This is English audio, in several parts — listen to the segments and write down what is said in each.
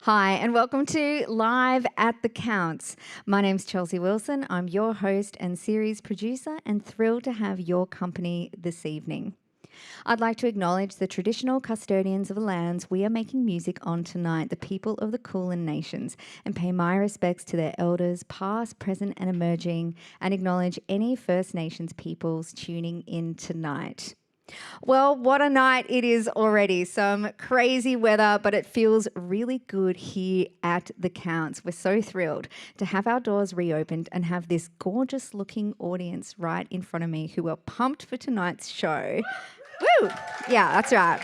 Hi, and welcome to Live at the Counts. My name's Chelsea Wilson. I'm your host and series producer, and thrilled to have your company this evening. I'd like to acknowledge the traditional custodians of the lands we are making music on tonight, the people of the Kulin Nations, and pay my respects to their elders, past, present, and emerging, and acknowledge any First Nations peoples tuning in tonight. Well, what a night it is already. Some crazy weather, but it feels really good here at the Counts. We're so thrilled to have our doors reopened and have this gorgeous looking audience right in front of me who are pumped for tonight's show. Woo! Yeah, that's right.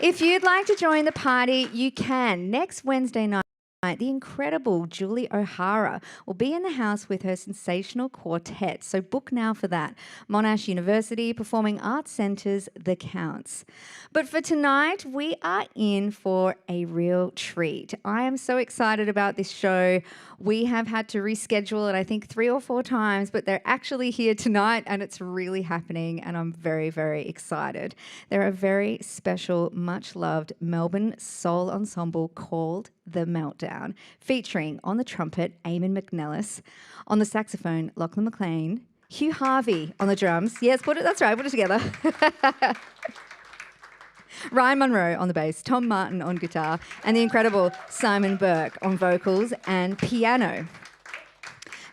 If you'd like to join the party, you can. Next Wednesday night, the incredible Julie O'Hara will be in the house with her sensational quartet, so book now for that. Monash University, Performing Arts Centre's The Counts. But for tonight, we are in for a real treat. I am so excited about this show. We have had to reschedule it, I think, 3 or 4 times, but they're actually here tonight and it's really happening, and I'm very, very excited. They're a very special, much-loved Melbourne soul ensemble called The Meltdown, featuring on the trumpet, Eamon McNellis, on the saxophone, Lachlan McLean, Hugh Harvey on the drums. Yes, that's right, put it together. Ryan Munro on the bass, Tom Martin on guitar, and the incredible Simon Burke on vocals and piano.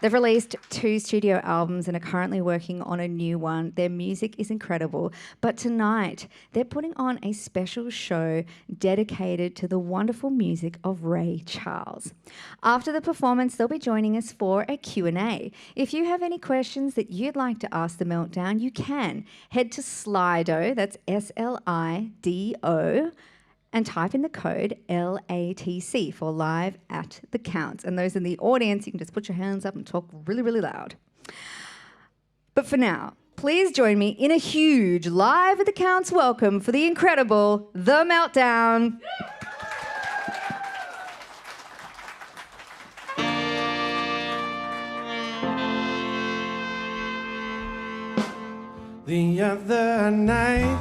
They've released 2 studio albums and are currently working on a new one. Their music is incredible, but tonight they're putting on a special show dedicated to the wonderful music of Ray Charles. After the performance, they'll be joining us for a Q&A. If you have any questions that you'd like to ask The Meltdown, you can head to Slido, that's SLIDO, and type in the code LATC for Live at the Counts. And those in the audience, you can just put your hands up and talk really, really loud. But for now, please join me in a huge Live at the Counts welcome for the incredible The Meltdown. The other night,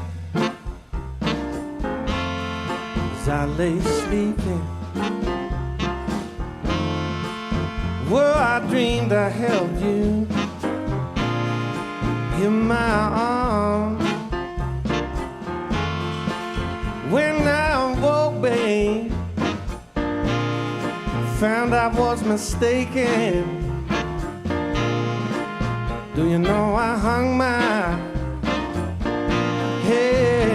as I lay sleeping, well, I dreamed I held you in my arms. When I woke, babe, found I was mistaken. Do you know I hung my head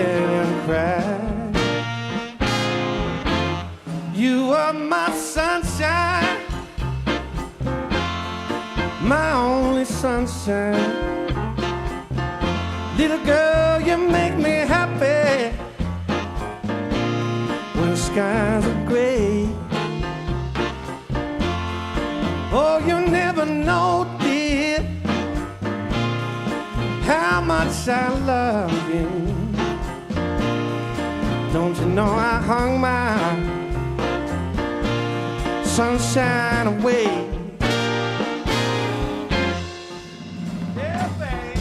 and cried? You are my sunshine, my only sunshine. Little girl, you make me happy when the skies are gray. Oh, you never know, dear, how much I love you. Don't you know I hung my sunshine away? Yeah, babe.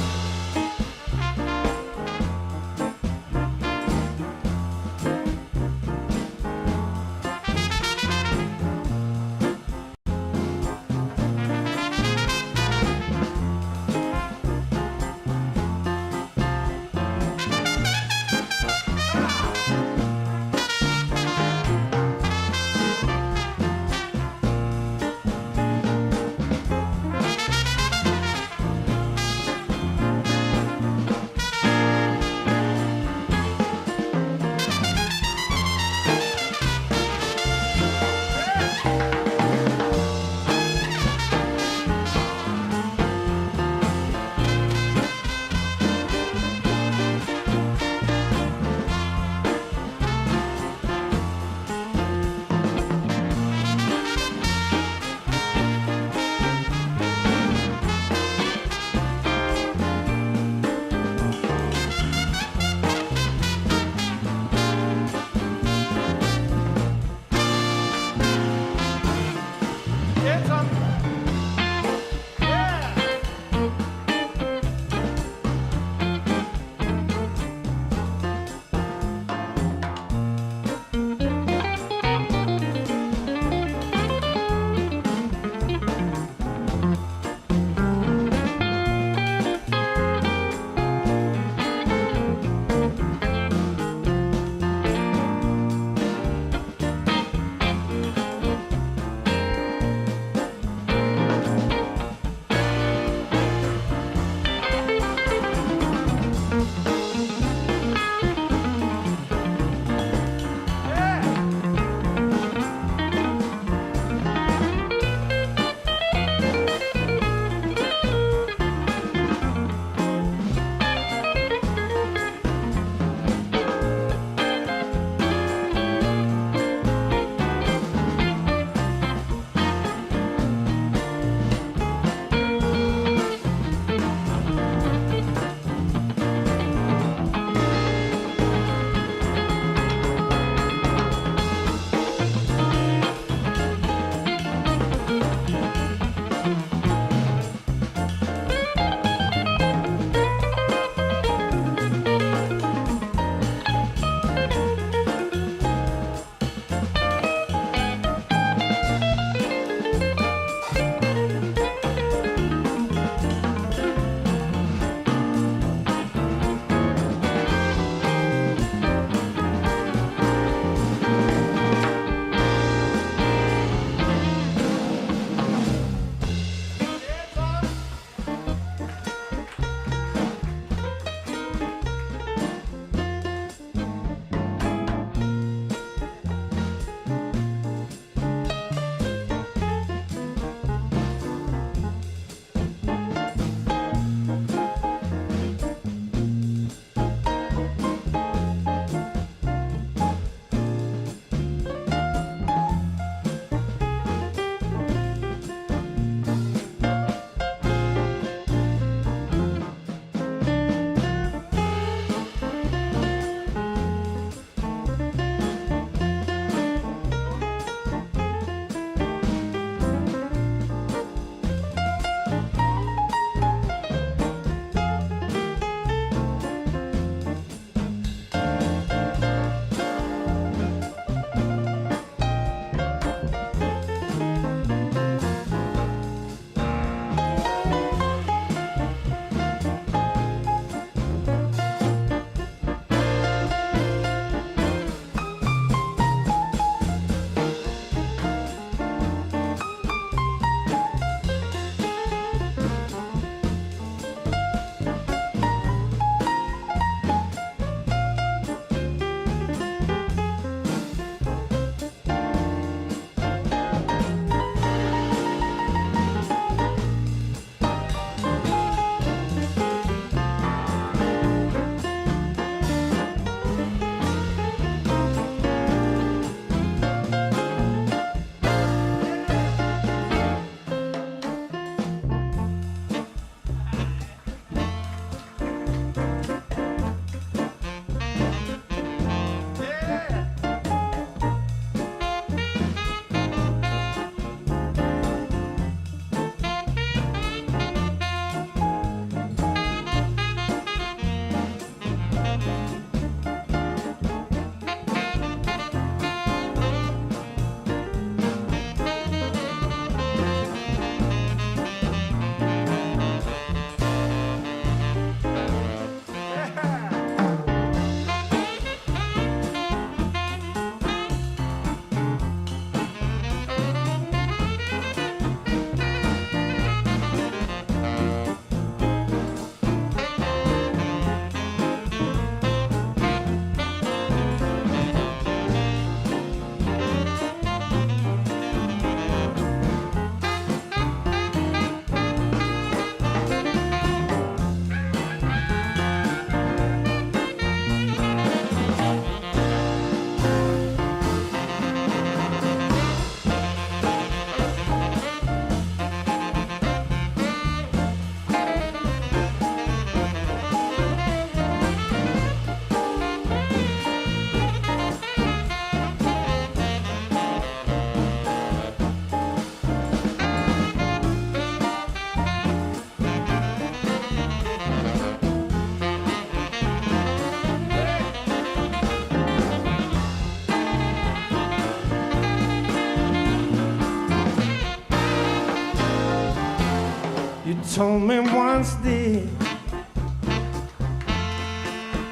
told me once, dear,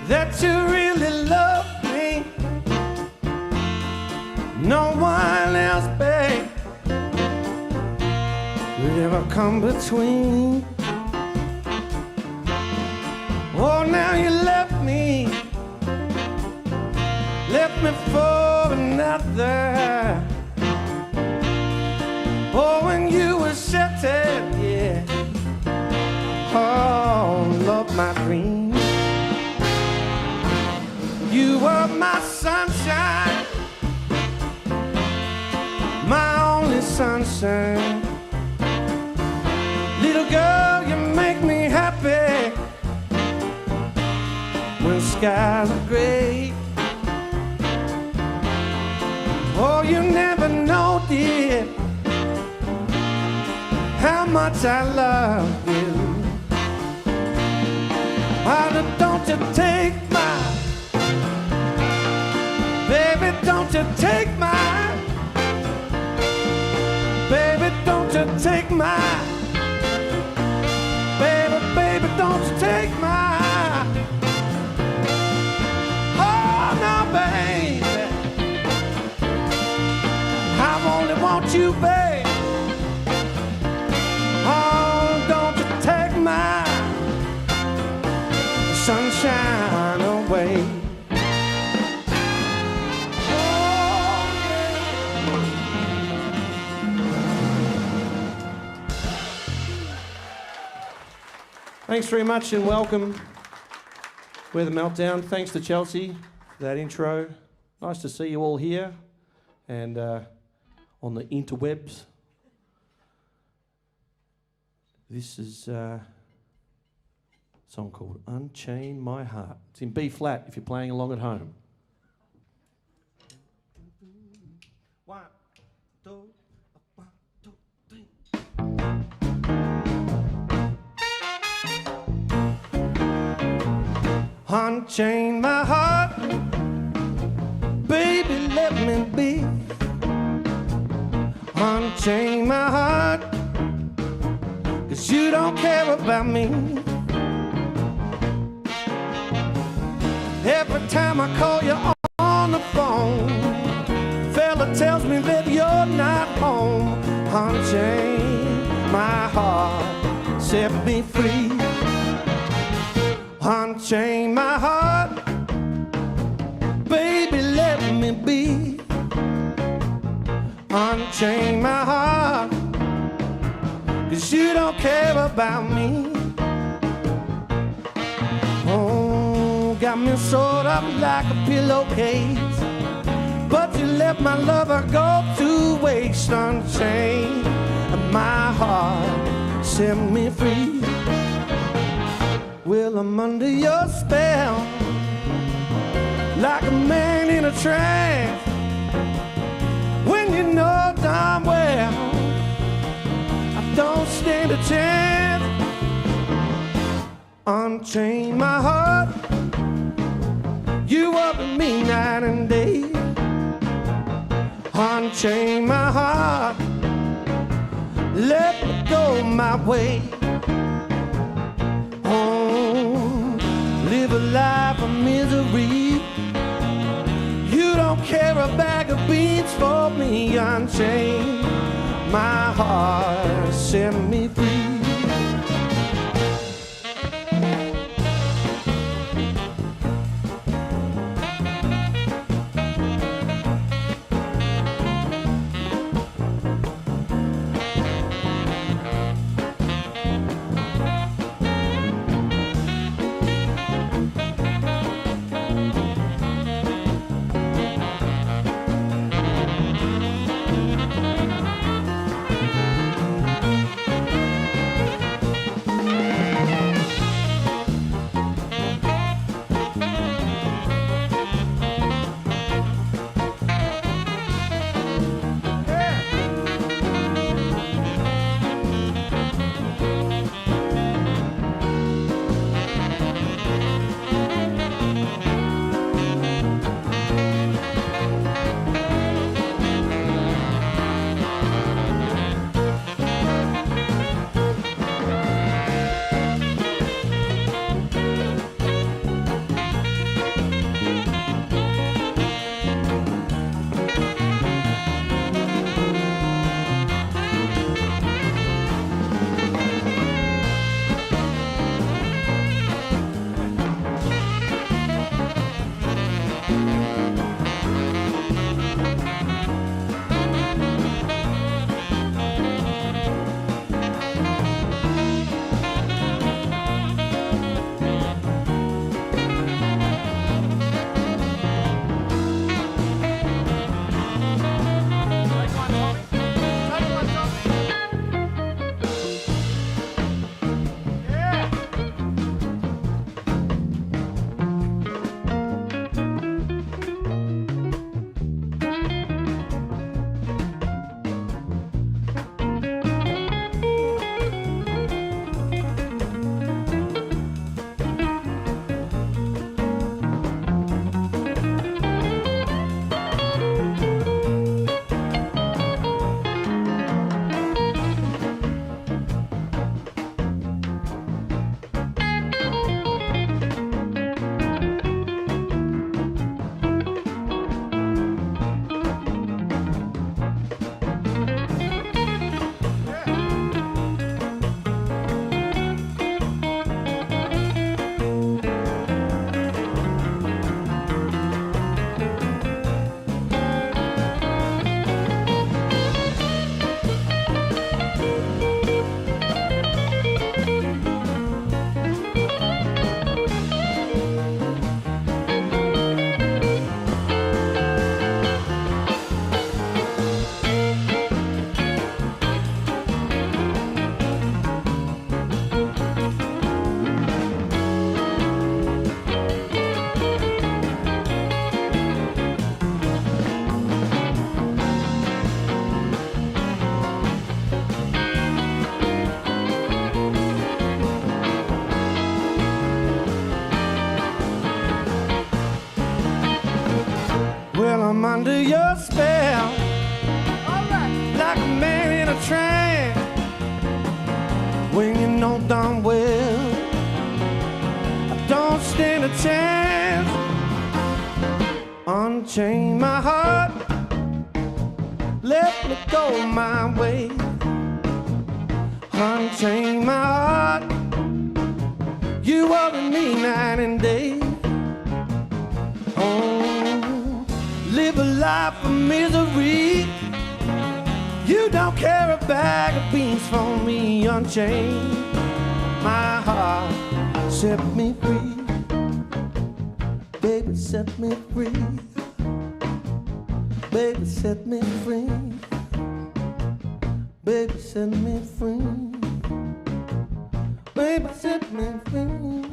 that you really love me. No one else, babe, would ever come between. Oh, now you left me for another. Oh, when you were shattered, yeah. Oh, love, my dream. You were my sunshine, my only sunshine. Little girl, you make me happy when skies are gray. Oh, you never know, dear, how much I love you. Why don't you take my, baby, don't you take my, baby, don't you take my, baby, baby, don't you take my, oh, no, baby, I only want you, babe. Oh, don't you take my sunshine away. Oh, yeah. Thanks very much and welcome. We're the Meltdown. Thanks to Chelsea for that intro. Nice to see you all here and on the interwebs. This is a song called Unchain My Heart. It's in B flat if you're playing along at home. 1, 2, 1, 2, 3. Unchain my heart, baby, let me be. Unchain my heart, 'cause you don't care about me. Every time I call you on the phone, fella tells me that you're not home. Unchain my heart, set me free. Unchain my heart, baby, let me be. Unchain my heart, 'cause you don't care about me. Oh, got me sort of like a pillowcase, but you let my lover go to waste. Unchain my heart, set me free. Well, I'm under your spell, like a man in a trance. When you know darn well I don't stand a chance. Unchain my heart, you up with me night and day. Unchain my heart, let me go my way. Oh, live a life of misery. You don't care a bag of beans for me. Unchain my heart, set me free. I'm under your spell, like a man in a trance. When you know darn well I don't stand a chance. Unchain my heart, let me go my way. Unchain my heart, you worry me night and day. Oh, live a life of misery. You don't care a bag of beans for me. Unchain my heart, set me free. Baby, set me free. Baby, set me free. Baby, set me free. Baby, set me free.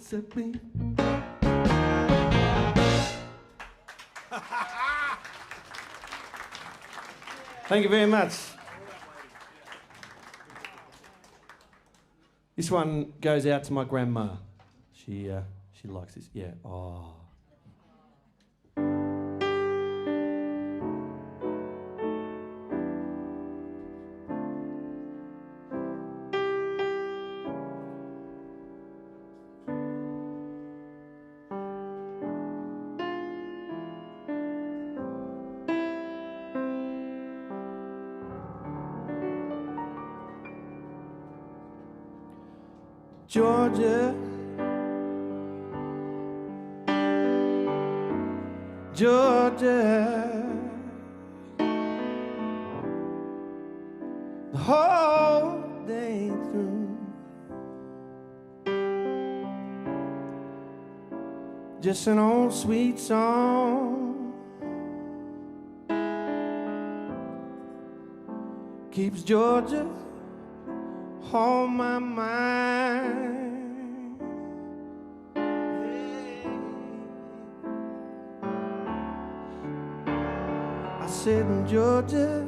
Set me. Thank you very much. This one goes out to my grandma. She likes this. Yeah. Oh. Georgia, Georgia, the whole day through, just an old sweet song keeps Georgia on my mind. I said in Georgia,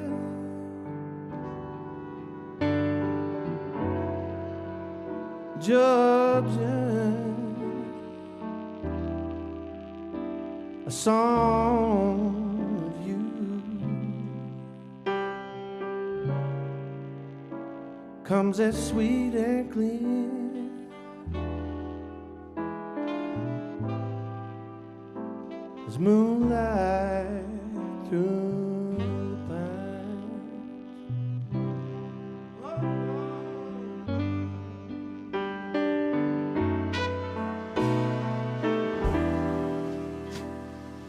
Georgia, a song of you comes as sweet and clear as moonlight through the pines.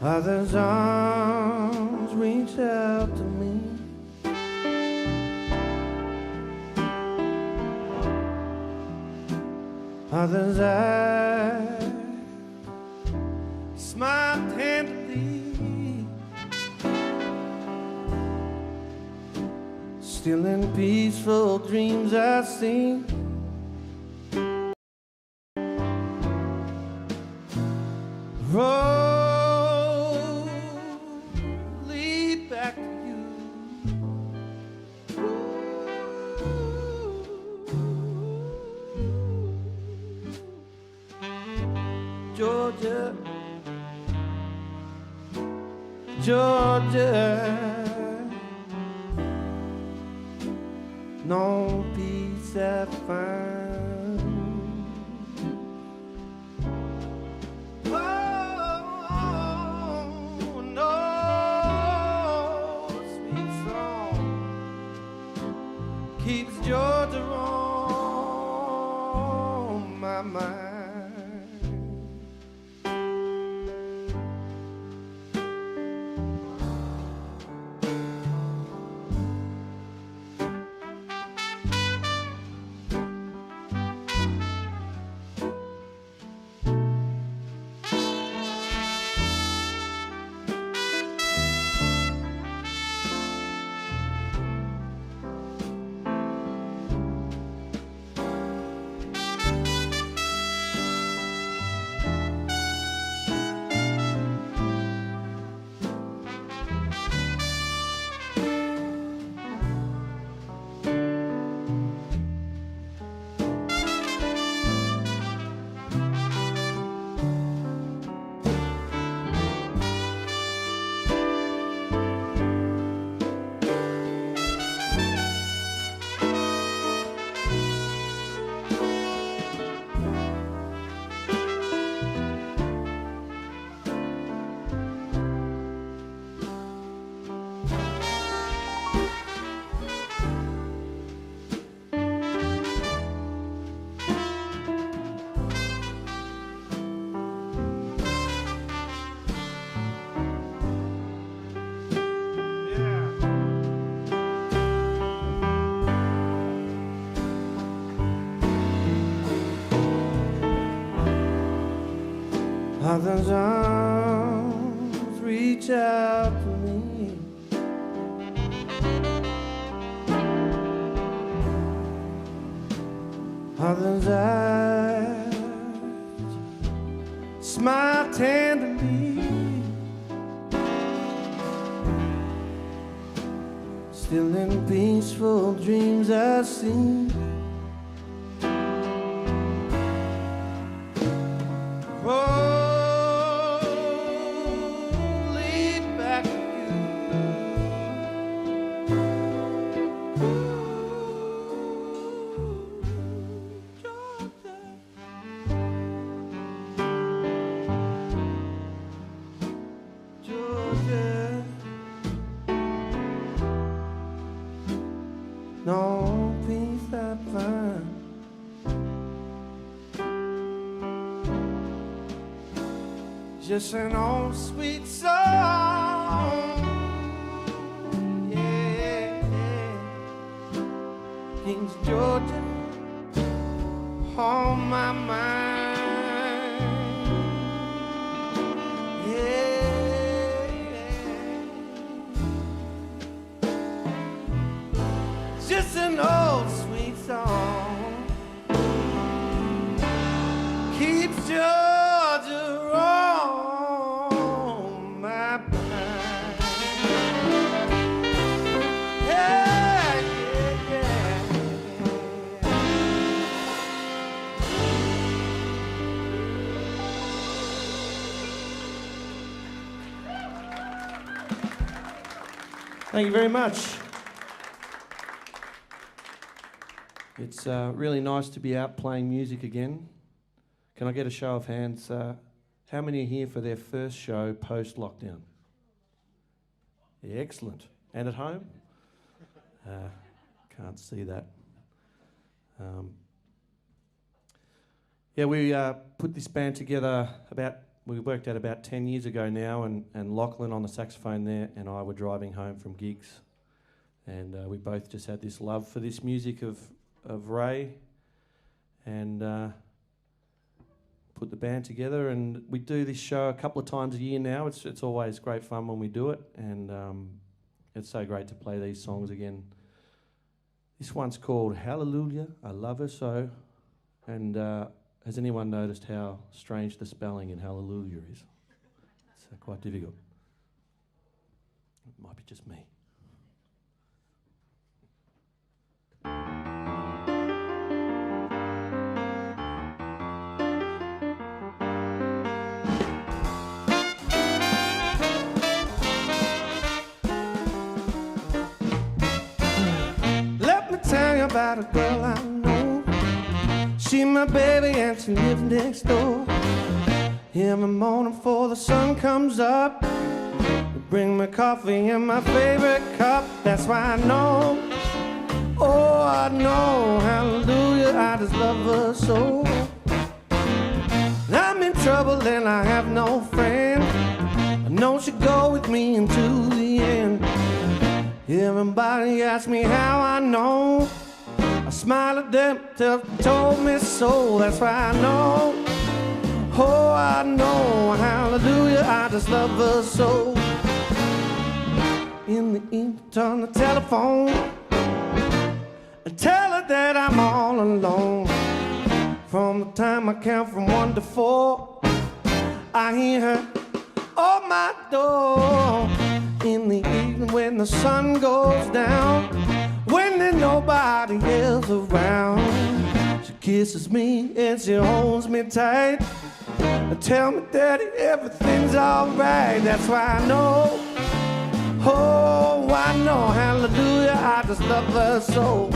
Others' arms reach out to me. Others' eyes smile tenderly, still in peaceful dreams I sing. Road lead back to you. Georgia, Georgia, no peace I find. Oh, no sweet song keeps Georgia on my mind. Others' arms reach out to me. Others' eyes smile tenderly. Still in peaceful dreams I see. No peace I find. Just an old sweet song. Yeah, King's Georgia on my mind. Yeah, just an old sweet song keeps Georgia on my mind. Yeah, yeah, yeah. Thank you very much. It's really nice to be out playing music again. Can I get a show of hands? How many are here for their first show post-lockdown? Yeah, excellent. And at home? Can't see that. Yeah, we put this band together we worked out about 10 years ago now, and Lachlan on the saxophone there and I were driving home from gigs. And we both just had this love for this music of Ray, and put the band together, and we do this show a couple of times a year now. It's always great fun when we do it, and it's so great to play these songs again. This one's called Hallelujah, I Love Her So, and has anyone noticed how strange the spelling in Hallelujah is? It's quite difficult. It might be just me. Tell you about a girl I know. She my baby and she lives next door. Every morning before the sun comes up, they bring me coffee in my favorite cup. That's why I know, oh I know, hallelujah, I just love her so. I'm in trouble and I have no friend. I know she'll go with me until the end. Everybody asks me how I know. I smile at them till they told me so. That's why I know, oh I know, hallelujah, I just love her so. In the evening, turn the telephone and tell her that I'm all alone. From the time I count from 1 to 4, I hear her on my door. In the evening when the sun goes down, when there's nobody else around, she kisses me and she holds me tight and tell me, Daddy, everything's alright. That's why I know, oh I know, hallelujah, I just love her so.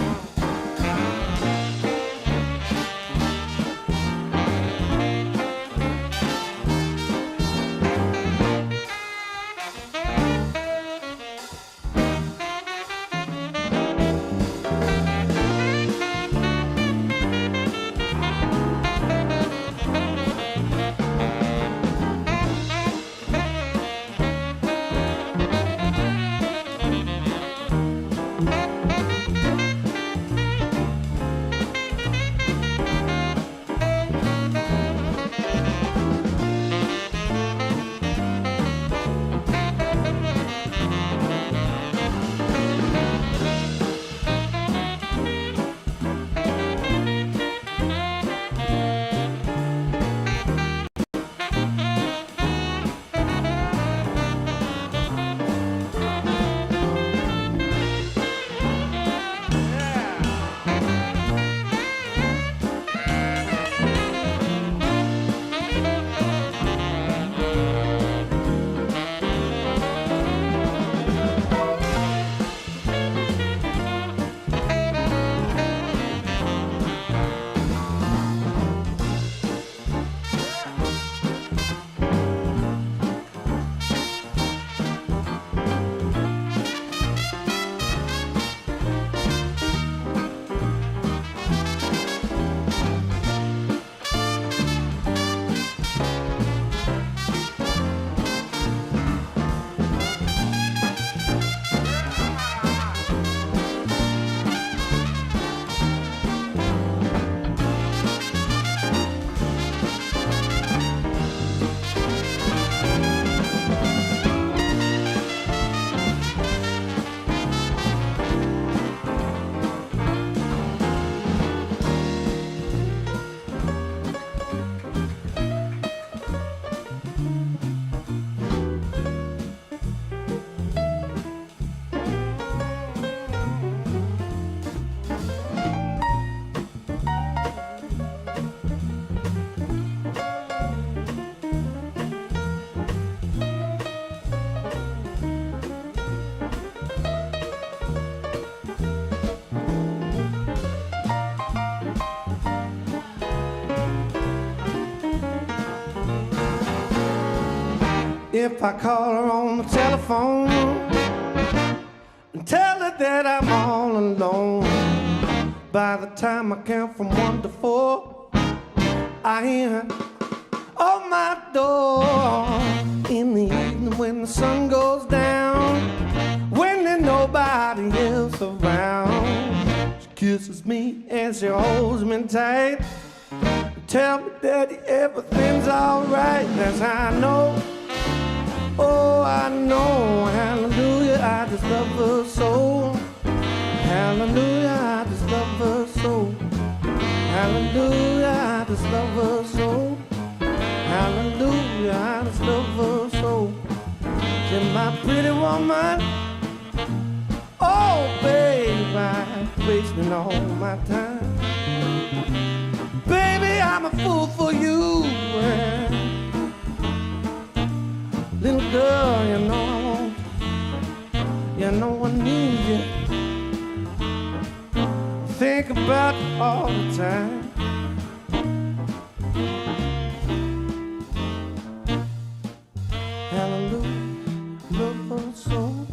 if I call her on the telephone and tell her that I'm all alone. By the time I count from 1 to 4, I hear her on my door. In the evening when the sun goes down, when there's nobody else around, she kisses me and she holds me tight. Tell me, Daddy, everything's alright. That's how I know. Oh, I know. Hallelujah, I just love her so. Hallelujah, I just love her so. Hallelujah, I just love her so. Hallelujah, I just love her so. She's my pretty woman. Oh, babe, I'm wasting all my time. Baby, I'm a fool for you. Little girl, you know I want you. You know I need you. Think about you all the time. Hallelujah, love her so.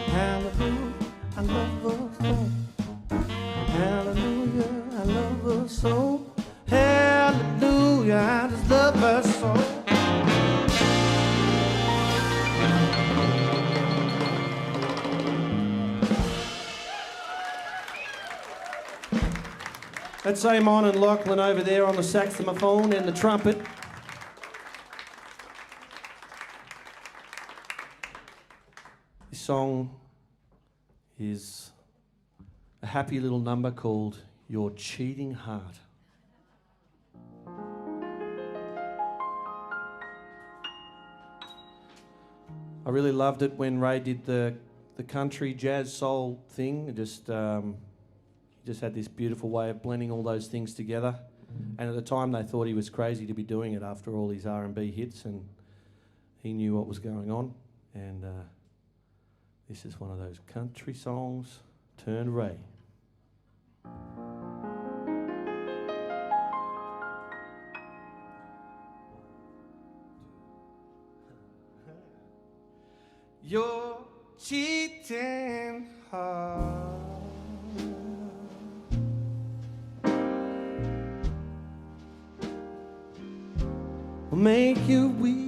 Hallelujah, I love her so. Hallelujah, I love her so. Hallelujah, I just love her so. That's Amon and Lachlan over there on the saxophone and the trumpet. This song is a happy little number called Your Cheating Heart. I really loved it when Ray did the country jazz soul thing. He just had this beautiful way of blending all those things together. And at the time they thought he was crazy to be doing it after all his R&B hits, and he knew what was going on. And this is one of those country songs turned Ray. Your cheating heart will make you weep.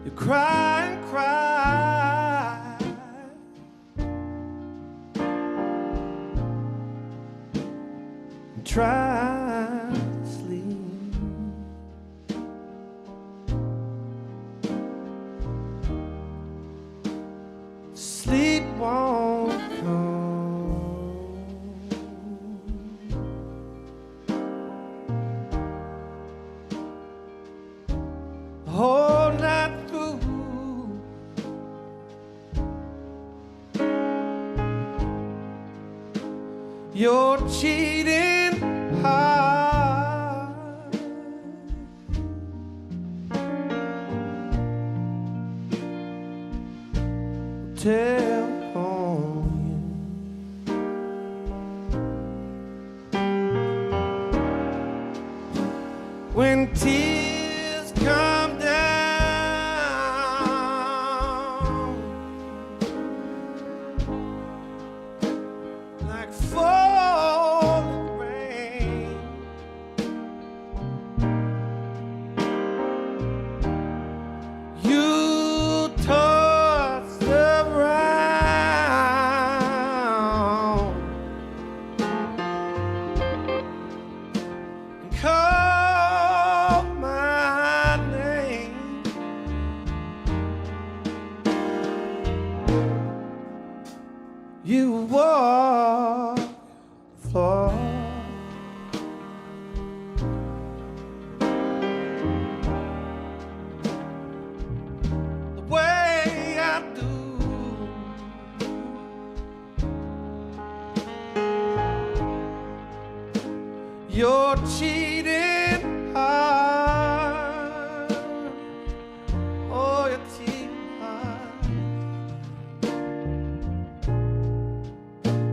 You cry and cry, and try to sleep. Sleep won't come. Whole night through, your cheating heart will tell on you when tears come down like falling rain. You toss around and call my name. You walk the floor. The way I do. Your cheating heart, oh, your cheating heart,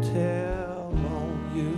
tell on you.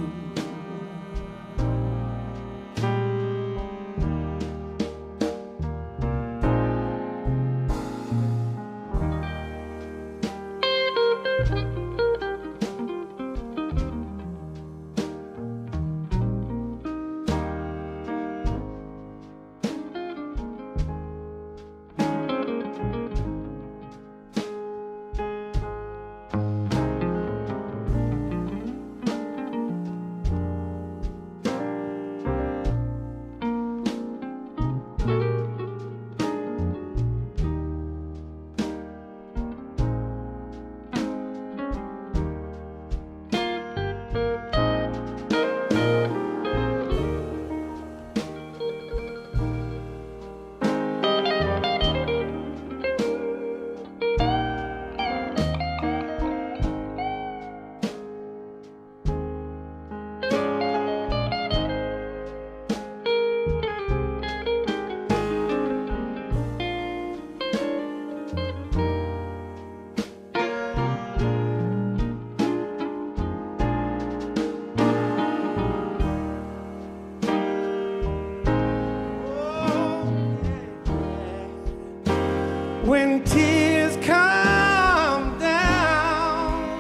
when tears come down,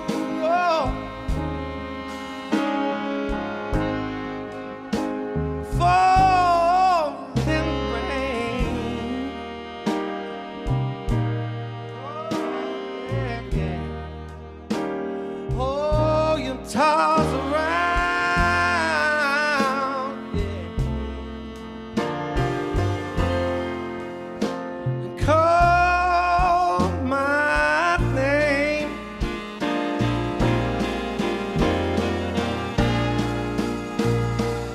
oh, falling rain, oh, yeah, yeah. Oh, you toss around, yeah, and call my name.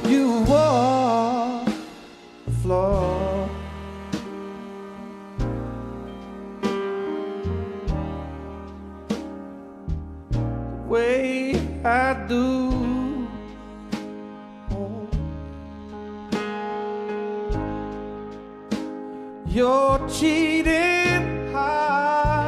You walk the floor, the way I do. Oh, your cheating heart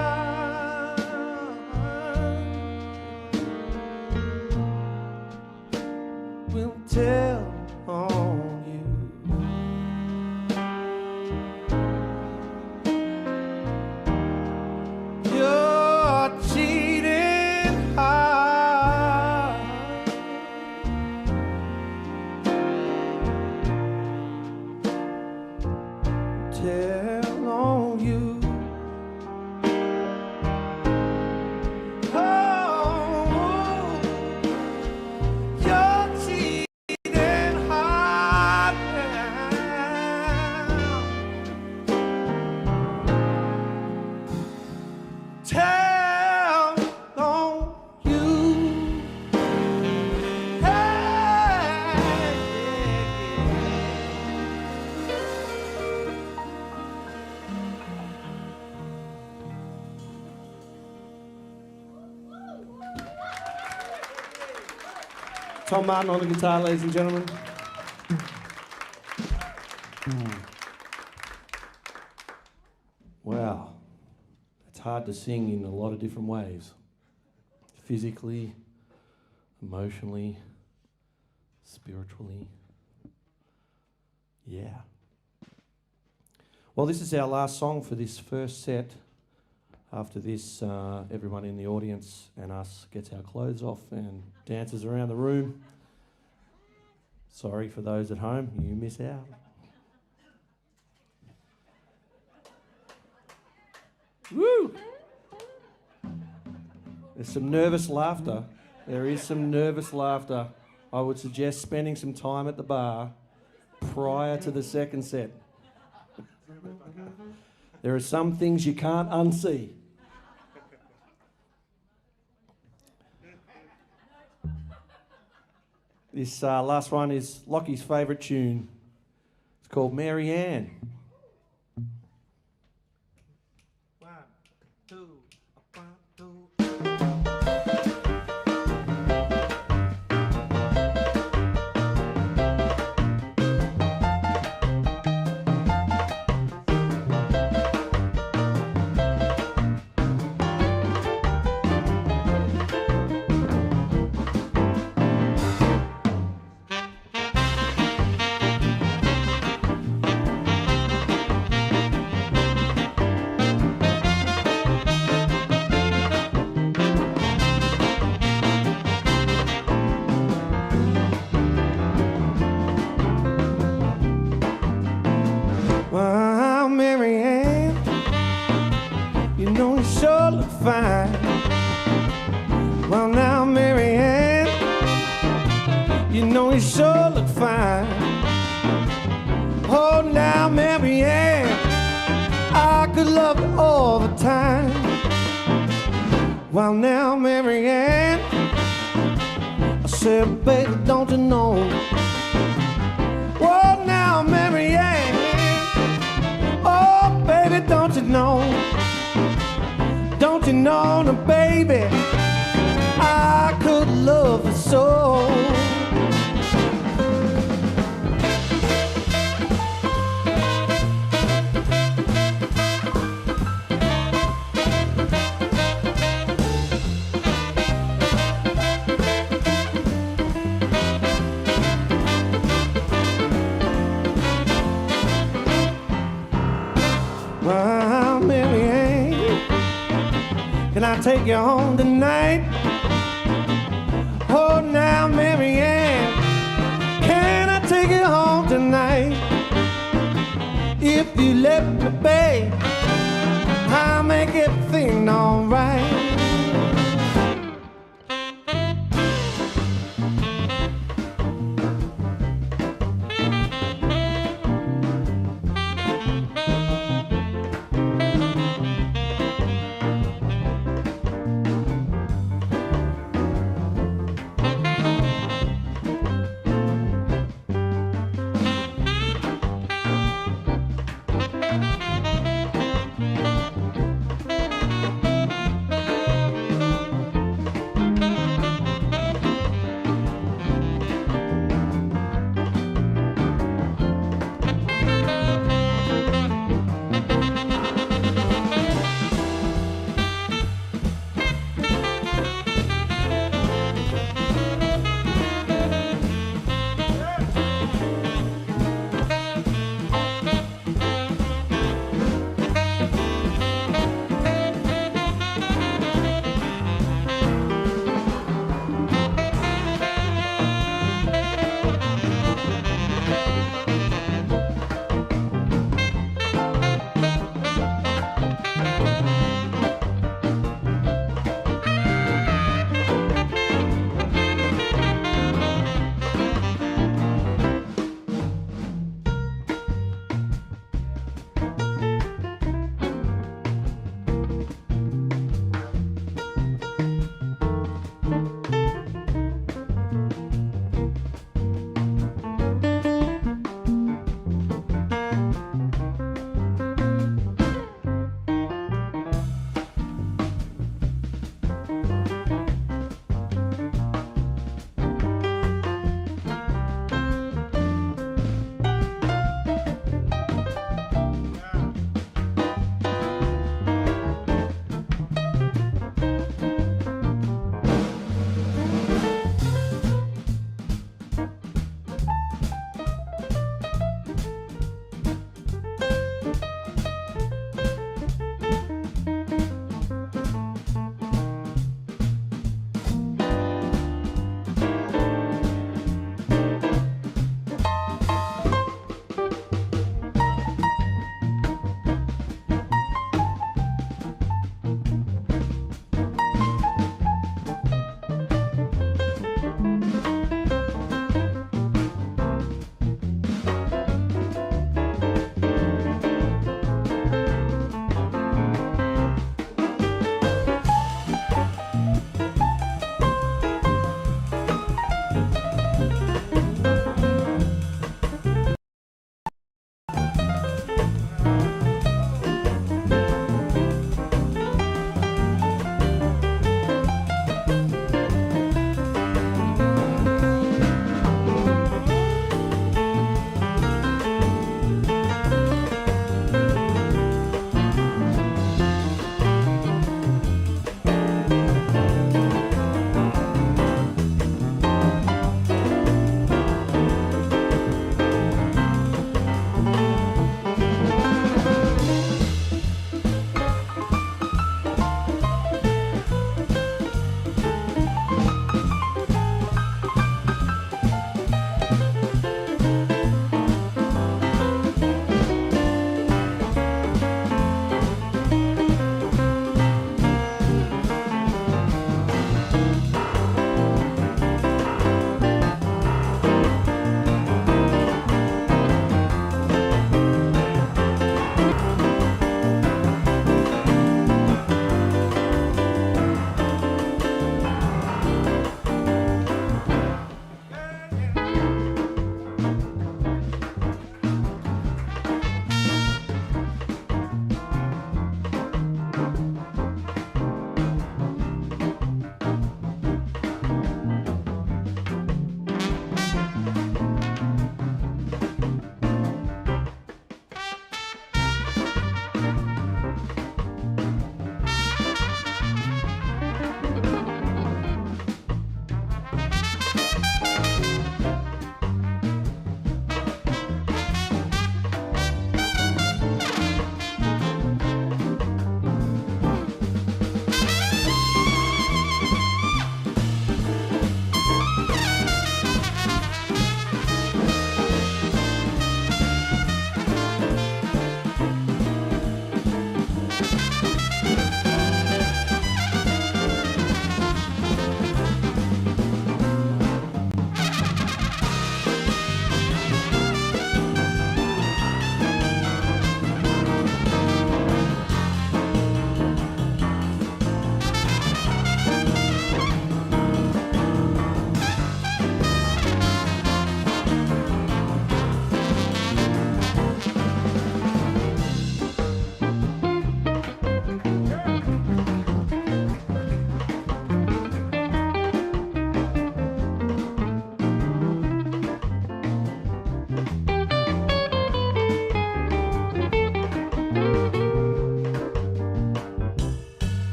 will tell on you. Your cheating heart tell on you. Oh, your cheating heart tell on you. Tom Martin on the guitar, ladies and gentlemen. Wow, it's hard to sing in a lot of different ways. Physically, emotionally, spiritually. Yeah. Well, this is our last song for this first set. After this, everyone in the audience and us gets our clothes off and dances around the room. Sorry for those at home, you miss out. Woo! There's some nervous laughter. There is some nervous laughter. I would suggest spending some time at the bar prior to the second set. There are some things you can't unsee. This last one is Lockie's favourite tune. It's called Mary Ann. 1, 2, 1, 2. Well, Mary Ann, you know you sure look fine. Well, now, Mary Ann, you know you sure look fine. Oh, now, Mary Ann, I could love you all the time. Well, now, Mary Ann, I said, baby, don't you know? Well, now, Mary Ann, oh, baby, don't you know? Don't you know, now, baby, I could love you so. Well, Mary Ann, Can I take you home tonight? Oh, now, Mary Ann, can I take you home tonight? If you let me, babe, I'll make everything alright.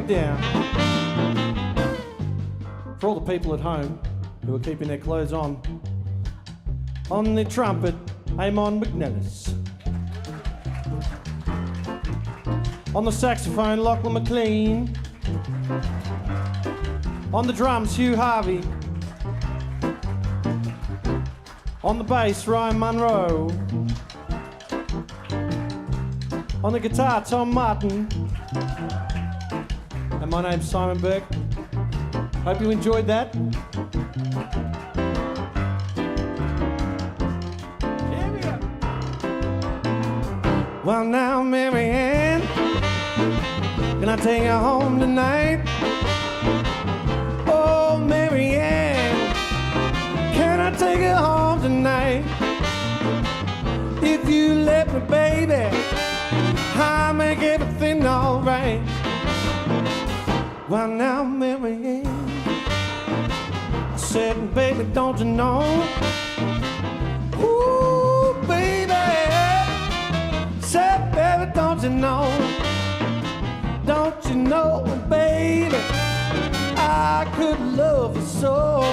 down. For all the people at home who are keeping their clothes on the trumpet, Amon McNellis. On the saxophone, Lachlan McLean. On the drums, Hugh Harvey. On the bass, Ryan Munro. On the guitar, Tom Martin. And my name's Simon Burke. Hope you enjoyed that. Here we go. Well now, Mary Ann, can I take you home tonight? Oh, Mary Ann, can I take you home tonight? If you let me, baby, I'll make everything alright. Well now, Mary Ann, I said, baby, don't you know? Ooh, baby, said, baby, don't you know? Don't you know, baby, I could love you so.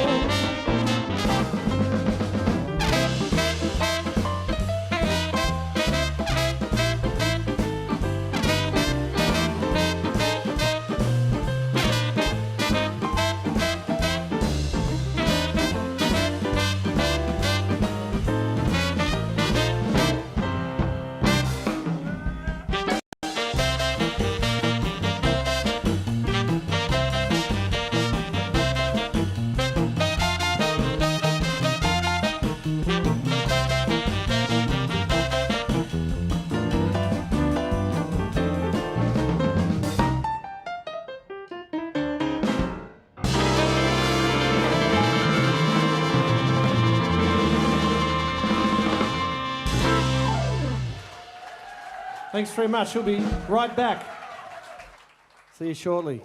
Thanks very much. We'll be right back. See you shortly.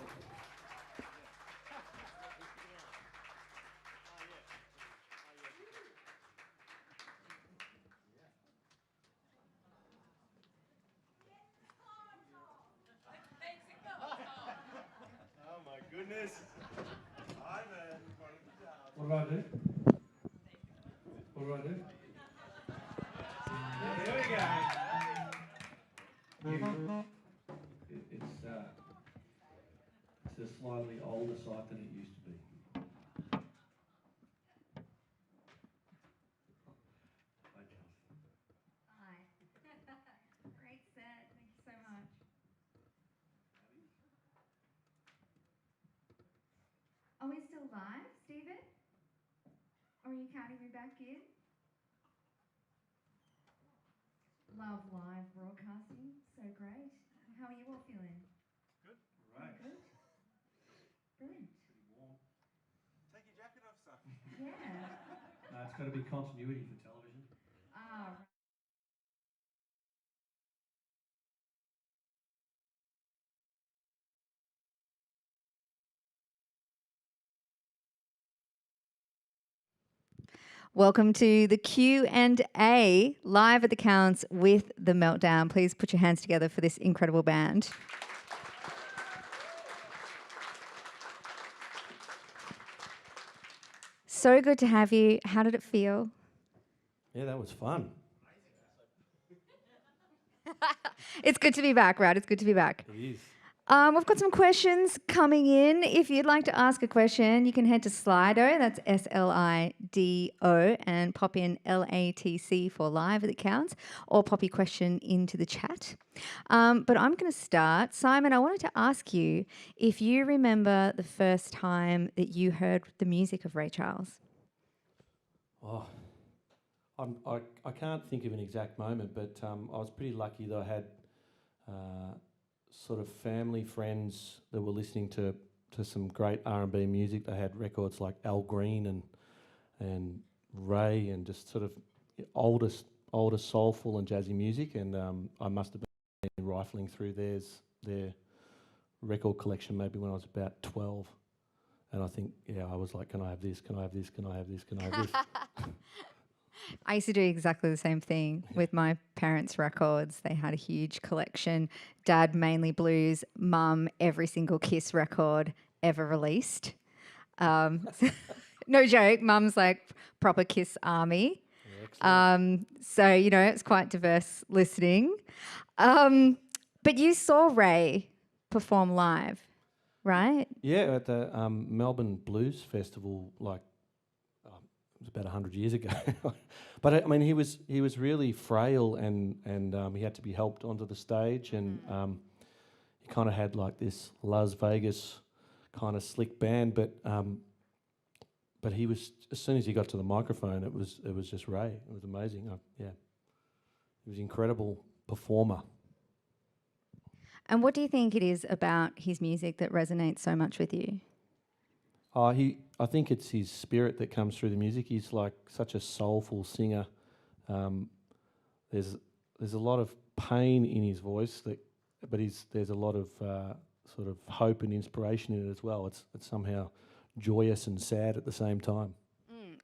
Oh my goodness. Hi man. What do I do? What do I do? Here we go. It's a slightly older site than it used to be. Hi, Chelsea. Hi. Great set. Thank you so much. Are we still live, Stephen? Or are you counting me back in? Love live broadcasting. So great. How are you all feeling? Good. Right. Good. Brilliant. Pretty warm. Take your jacket off, son. Yeah. It's got to be continuity for television. Ah, right. Welcome to the Q&A live at the Counts with the Meltdown. Please put your hands together for this incredible band. So good to have you. How did it feel? Yeah, that was fun. It's good to be back, right? It's good to be back. It is. We've got some questions coming in. If you'd like to ask a question, you can head to Slido, that's SLIDO, and pop in LATC for live at the Counts, or pop your question into the chat. But I'm going to start. Simon, I wanted to ask you if you remember the first time that you heard the music of Ray Charles. Oh, I can't think of an exact moment, but I was pretty lucky that I had sort of family friends that were listening to some great R&B music. They had records like Al Green and Ray, and just sort of older soulful and jazzy music. And I must have been rifling through their record collection maybe when I was about 12. And I think, I was like, can I have this? Can I have this? Can I have this? Can I have this? I used to do exactly the same thing with my parents' records. They had a huge collection. Dad mainly blues, mum every single Kiss record ever released. No joke, mum's like proper Kiss army. So, you know, it's quite diverse listening. But you saw Ray perform live, right? Yeah, at the Melbourne Blues Festival, like it was about 100 years ago. But I mean, he was really frail, and he had to be helped onto the stage, and he kind of had like this Las Vegas kind of slick band, but he was, as soon as he got to the microphone, it was just Ray. It was amazing. Yeah, he was an incredible performer. And what do you think it is about his music that resonates so much with you? I think it's his spirit that comes through the music. He's like such a soulful singer. There's a lot of pain in his voice, but there's a lot of sort of hope and inspiration in it as well. It's somehow joyous and sad at the same time.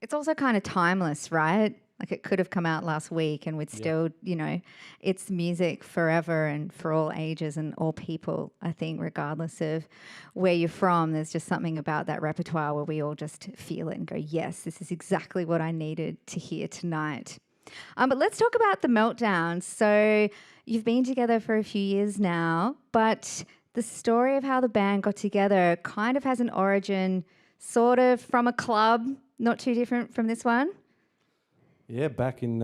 It's also kind of timeless, right? Like it could have come out last week and we'd still, you know, it's music forever and for all ages and all people, I think, regardless of where you're from. There's just something about that repertoire where we all just feel it and go, yes, this is exactly what I needed to hear tonight. But let's talk about the Meltdown. So you've been together for a few years now, but the story of how the band got together kind of has an origin sort of from a club, not too different from this one. Yeah, back in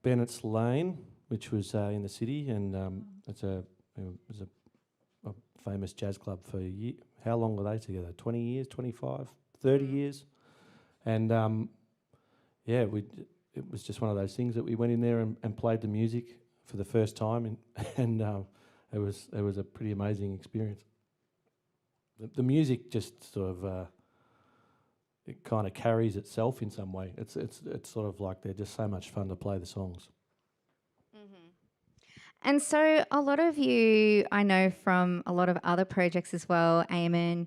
Bennett's Lane, which was in the city, and it was a famous jazz club for how long were they together? 20 years, 25, 30 years? And it was just one of those things that we went in there and played the music for the first time, and it was a pretty amazing experience. The music just sort of it kind of carries itself in some way. It's sort of like they're just so much fun to play the songs. And so a lot of you, I know from a lot of other projects as well, Eamon,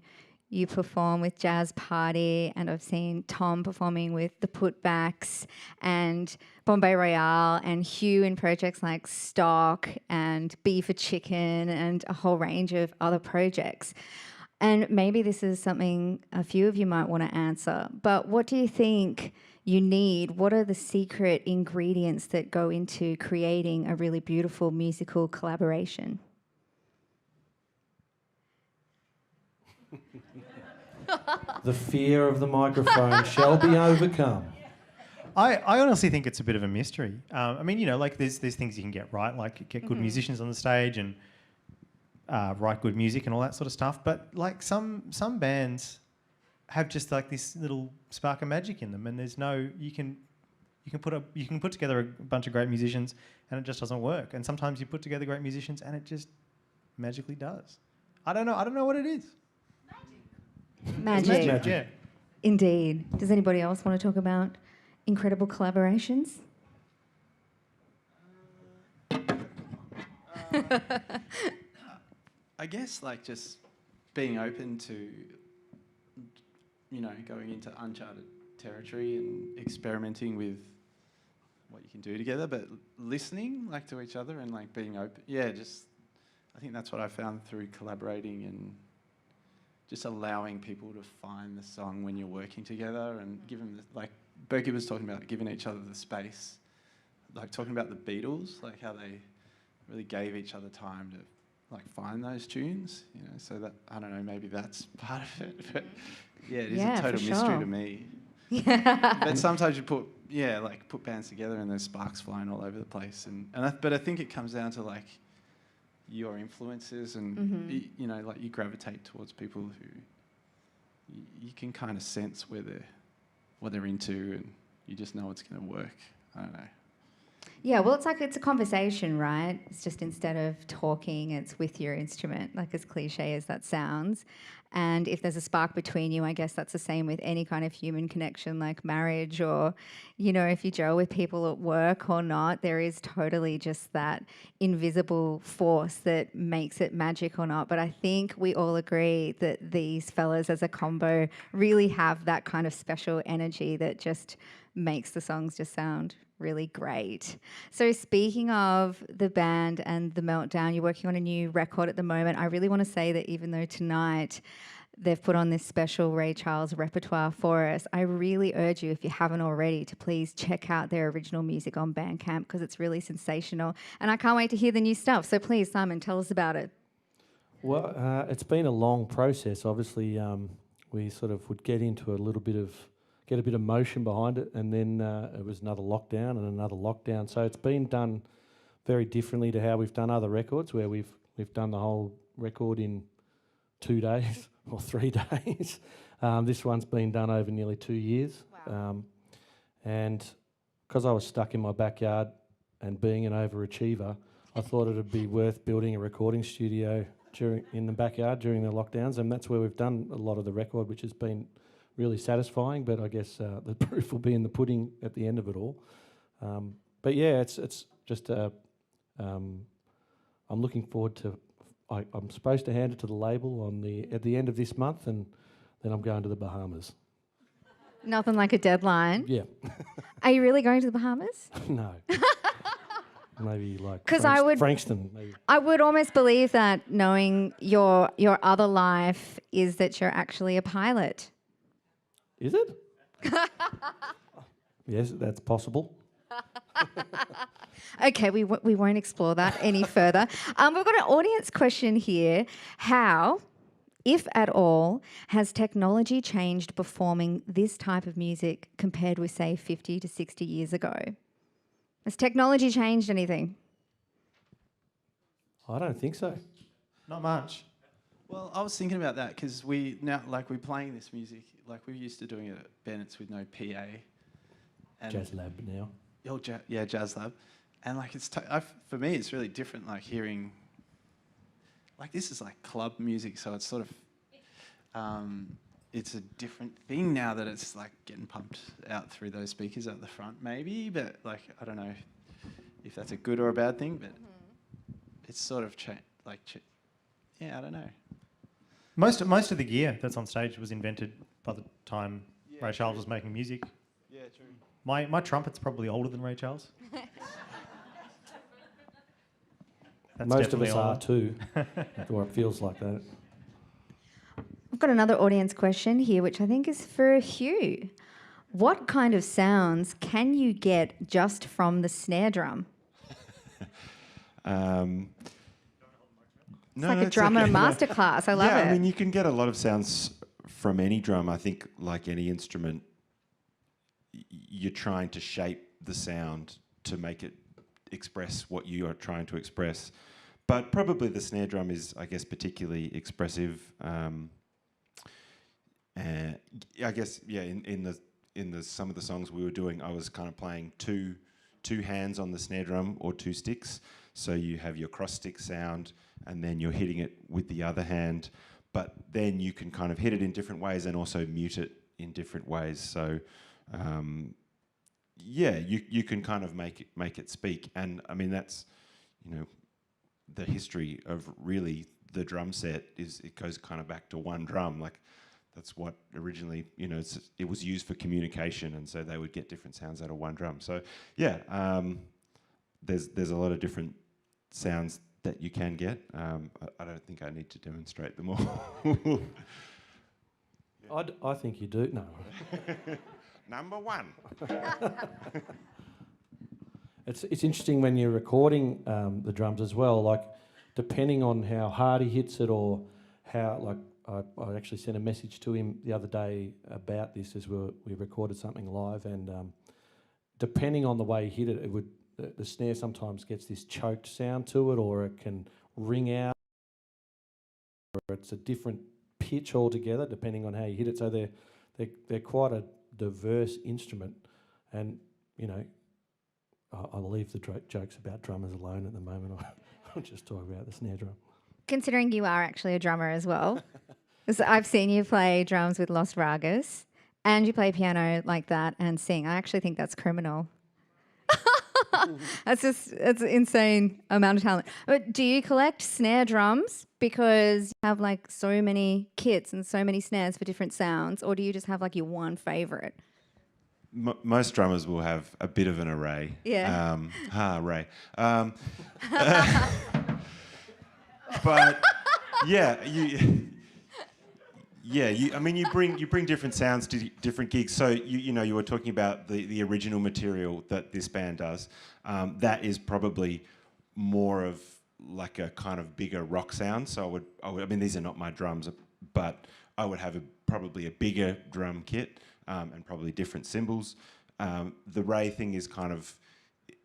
you perform with Jazz Party, and I've seen Tom performing with the Putbacks and Bombay Royale, and Hugh in projects like Stock and B for Chicken and a whole range of other projects. And maybe this is something a few of you might want to answer, but what do you think you need? What are the secret ingredients that go into creating a really beautiful musical collaboration? The fear of the microphone shall be overcome. I honestly think it's a bit of a mystery. I mean, you know, like there's things you can get right, like get good musicians on the stage and write good music and all that sort of stuff. But like some bands have just like this little spark of magic in them, and there's no you can put together a bunch of great musicians and it just doesn't work. And sometimes you put together great musicians and it just magically does. I don't know what it is. Magic. Magic. Yeah. Indeed. Does anybody else want to talk about incredible collaborations? I guess like just being open to, you know, going into uncharted territory and experimenting with what you can do together, but listening like to each other and like being open. Yeah, just I think that's what I found through collaborating and just allowing people to find the song when you're working together and give them like Berkey was talking about, giving each other the space, like talking about the Beatles, like how they really gave each other time to like find those tunes, you know, so that, I don't know, maybe that's part of it, but yeah, it is a total mystery to me. Yeah. But sometimes you put bands together and there's sparks flying all over the place, but I think it comes down to like your influences and you know, like you gravitate towards people who you can kind of sense what they're into, and you just know it's going to work. I don't know. Yeah, well, it's a conversation, right? It's just instead of talking, it's with your instrument, like as cliche as that sounds. And if there's a spark between you, I guess that's the same with any kind of human connection, like marriage, or, you know, if you gel with people at work or not, there is totally just that invisible force that makes it magic or not. But I think we all agree that these fellas as a combo really have that kind of special energy that just makes the songs just sound really great. So speaking of the band and the Meltdown, you're working on a new record at the moment. I really want to say that even though tonight they've put on this special Ray Charles repertoire for us, I really urge you, if you haven't already, to please check out their original music on Bandcamp because it's really sensational. And I can't wait to hear the new stuff. So please, Simon, tell us about it. Well, it's been a long process. Obviously, we sort of would get into a little bit of, get a bit of motion behind it, and then it was another lockdown and another lockdown. So it's been done very differently to how we've done other records, where we've done the whole record in 2 days or 3 days. This one's been done over nearly 2 years. Wow. And because I was stuck in my backyard and being an overachiever, I thought it would be worth building a recording studio in the backyard during the lockdowns, and that's where we've done a lot of the record, which has been really satisfying. But I guess the proof will be in the pudding at the end of it all. But yeah, it's just I'm looking forward to. I'm supposed to hand it to the label at the end of this month, and then I'm going to the Bahamas. Nothing like a deadline. Yeah. Are you really going to the Bahamas? No. Maybe like 'Cause I would- Frankston. Maybe. I would almost believe that, knowing your other life, is that you're actually a pilot. Is it? Yes, that's possible. Okay, we won't explore that any further. We've got an audience question here. How, if at all, has technology changed performing this type of music compared with, say, 50 to 60 years ago? Has technology changed anything? I don't think so. Not much. Well, I was thinking about that because we're playing this music, like we're used to doing it at Bennett's with no PA. And Jazz Lab now. Oh, Jazz Lab. And like for me, it's really different, like hearing, like this is like club music, so it's sort of, it's a different thing now that it's like getting pumped out through those speakers at the front maybe, but like, I don't know if that's a good or a bad thing, but it's sort of yeah, I don't know. Most of the gear that's on stage was invented by the time Ray Charles was making music. Yeah, true. My trumpet's probably older than Ray Charles. That's Most of definitely us are older. too, or it feels like that. I've got another audience question here, which I think is for Hugh. What kind of sounds can you get just from the snare drum? It's like a drummer masterclass. I love it. I mean, you can get a lot of sounds from any drum. I think, like any instrument, you're trying to shape the sound to make it express what you are trying to express. But probably the snare drum is, I guess, particularly expressive. And I guess, yeah, in the some of the songs we were doing, I was kind of playing two hands on the snare drum or two sticks. So you have your cross stick sound, and then you're hitting it with the other hand. But then you can kind of hit it in different ways and also mute it in different ways. So yeah, you can kind of make it speak. And I mean, that's, you know, the history of really the drum set it goes kind of back to one drum. Like, that's what originally, you know, it was used for communication, and so they would get different sounds out of one drum. So yeah, there's a lot of different sounds that you can get. I don't think I need to demonstrate them all. I think you do. No. Number one. It's interesting when you're recording the drums as well. Like, depending on how hard he hits it, or how, like, I actually sent a message to him the other day about this as we recorded something live, and depending on the way he hit it, the snare sometimes gets this choked sound to it, or it can ring out, or it's a different pitch altogether depending on how you hit it. So they're quite a diverse instrument, and you know, I'll leave the jokes about drummers alone at the moment. I'll just talk about the snare drum. Considering you are actually a drummer as well, so I've seen you play drums with Los Ragas, and you play piano like that and sing. I actually think that's criminal. That's an insane amount of talent. But do you collect snare drums because you have like so many kits and so many snares for different sounds, or do you just have like your one favorite? most drummers will have a bit of an array. Yeah. Ray. But yeah, I mean, you bring different sounds to different gigs. So you were talking about the original material that this band does. That is probably more of like a kind of bigger rock sound. So I mean, these are not my drums, but I would have probably a bigger drum kit and probably different cymbals. The Ray thing is kind of,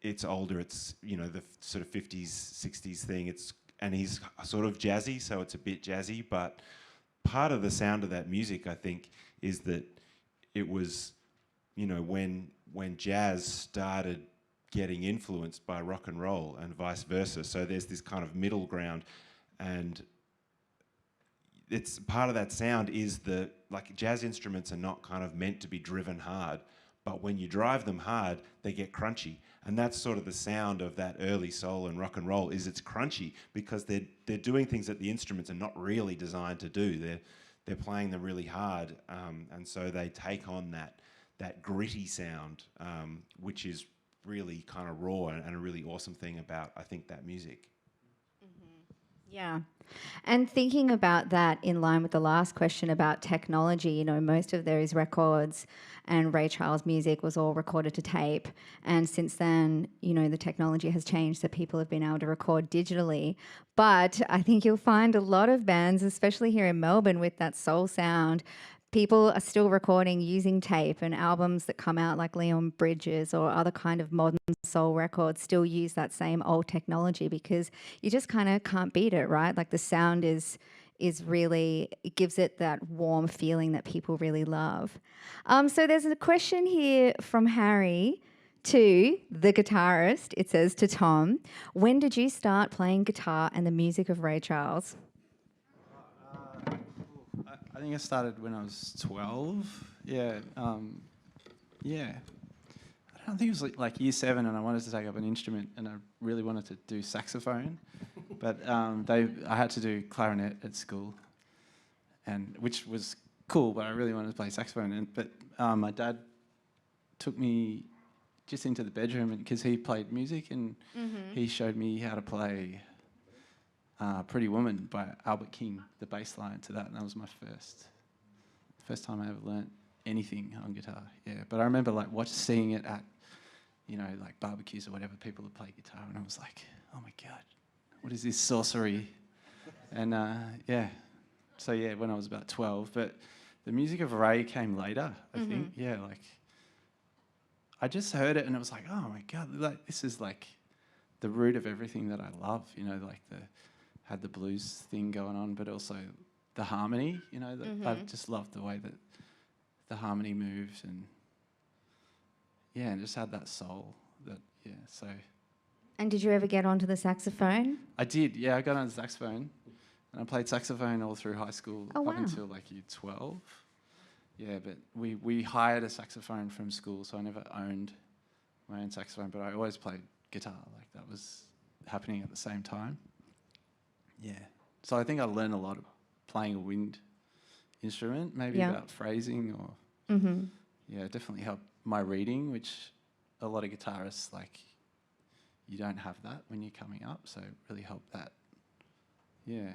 it's older. It's the sort of 50s, 60s thing. And he's sort of jazzy, so it's a bit jazzy, but part of the sound of that music, I think, is that it was, when jazz started getting influenced by rock and roll and vice versa. So there's this kind of middle ground, and it's part of that sound is like jazz instruments are not kind of meant to be driven hard, but when you drive them hard, they get crunchy. And that's sort of the sound of that early soul and rock and roll, is it's crunchy because they're doing things that the instruments are not really designed to do. They're playing them really hard, and so they take on that gritty sound, which is really kind of raw and a really awesome thing about, I think, that music. Yeah. And thinking about that in line with the last question about technology, most of those records and Ray Charles' music was all recorded to tape. And since then, the technology has changed, so people have been able to record digitally. But I think you'll find a lot of bands, especially here in Melbourne with that soul sound, people are still recording using tape, and albums that come out like Leon Bridges or other kind of modern soul records still use that same old technology because you just kind of can't beat it, right? Like the sound is really, it gives it that warm feeling that people really love. So there's a question here from Harry to the guitarist. It says to Tom, when did you start playing guitar and the music of Ray Charles? I think I started when I was 12. Yeah. Yeah. I don't think it was like year 7, and I wanted to take up an instrument, and I really wanted to do saxophone, but I had to do clarinet at school, and which was cool. But I really wanted to play saxophone, but my dad took me just into the bedroom, and because he played music, and he showed me how to play Pretty Woman by Albert King, the bass line to that, and that was my first time I ever learnt anything on guitar. Yeah, but I remember seeing it at like barbecues or whatever, people would play guitar, and I was like, oh my god, what is this sorcery? And so when I was about 12, but the music of Ray came later, I think. Yeah, like I just heard it and it was like, oh my god, like this is like the root of everything that I love. Like had the blues thing going on, but also the harmony. I just loved the way that the harmony moved, and just had that soul. So. And did you ever get onto the saxophone? I did. Yeah, I got on the saxophone, and I played saxophone all through high school up until like year 12. Yeah, but we hired a saxophone from school, so I never owned my own saxophone, but I always played guitar. Like that was happening at the same time. Yeah. So I think I learned a lot of playing a wind instrument, maybe about phrasing or... Yeah, it definitely helped my reading, which a lot of guitarists, like, you don't have that when you're coming up, so it really helped that. Yeah.